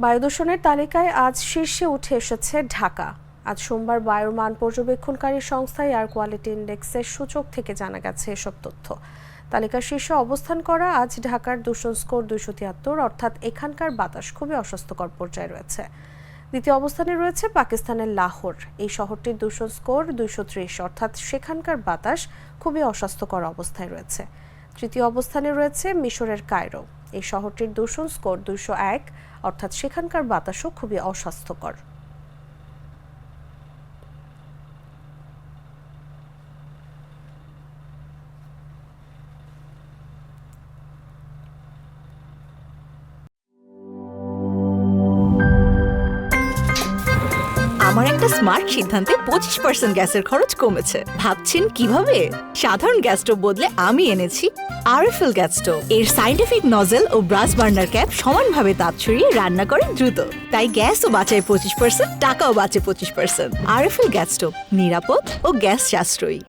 বায়ু দূষণের তালিকায় আজ শীর্ষে উঠে এসেছে ঢাকা। আজ সোমবার বায়ুর মান পর্যবেক্ষণকারী সংস্থা এয়ার কোয়ালিটি ইন্ডেক্সের সূচক থেকে জানা গেছে এসব তথ্য। তালিকার শীর্ষে অবস্থান করা আজ ঢাকার দূষণ স্কোর 273, অর্থাৎ এখানকার বাতাস খুবই অস্বাস্থ্যকর পর্যায়ে রয়েছে। দ্বিতীয় অবস্থানে রয়েছে পাকিস্তানের লাহোর। এই শহরটির দূষণ স্কোর 230, অর্থাৎ সেখানকার বাতাস খুবই অস্বাস্থ্যকর অবস্থায় রয়েছে। তৃতীয় অবস্থানে রয়েছে মিশরের কায়রো। এই শহরটির দূষণ স্কোর 201, অর্থাৎ সেখানকার বাতাসও খুবই অস্বাস্থ্যকর। আমার একটা স্মার্ট সিদ্ধান্তে 25% গ্যাসের খরচ কমেছে। ভাবছেন কিভাবে? সাধারণ গ্যাস স্টোভ বদলে আমি এনেছি আরএফএল গ্যাস স্টোভ। এর সাইন্টিফিক নজল ও ব্রাস বার্নার ক্যাপ সমানভাবে তাপ ছড়িয়ে রান্না করে দ্রুত, তাই গ্যাসও বাঁচায় 25%, টাকাও বাঁচে 25%। আরএফএল গ্যাস স্টোভ, নিরাপদ ও গ্যাস সাশ্রয়ী।